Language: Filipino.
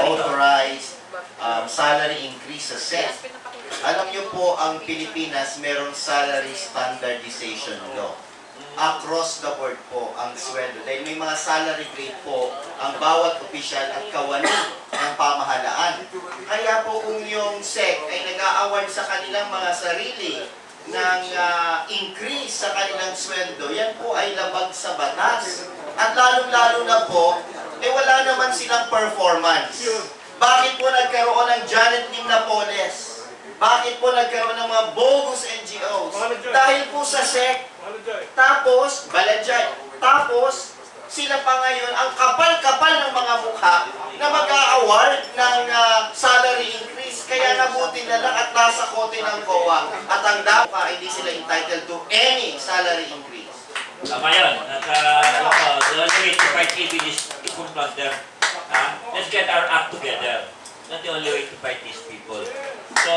authorized salary increase sa SEC. Alam niyo po, ang Pilipinas merong salary standardization law. Across the board po ang sweldo. Dahil may mga salary grade po ang bawat opisyal at kawani ng pamahalaan. Kaya po kung yung SEC ay nag-a-award sa kanilang mga sarili ng increase sa kanilang sweldo, yan po ay labag sa batas. At lalong-lalo na po, wala naman silang performance. Bakit po nagkaroon ng Janet Lim Napoles? Bakit po nagkaroon ng mga bogus NGOs? Dahil po sa SEC. Tapos, Balanjay. Tapos, sila pa ngayon, ang kapal-kapal ng mga mukha na mag-a-award ng salary increase. Kaya nabuti na lang at nasa kote ng COA. At ang dapat, hindi sila entitled to any salary increase. Tama yun. At the only way to fight evil is to confront them. Let's get our act together. Not the only way to fight these people. So,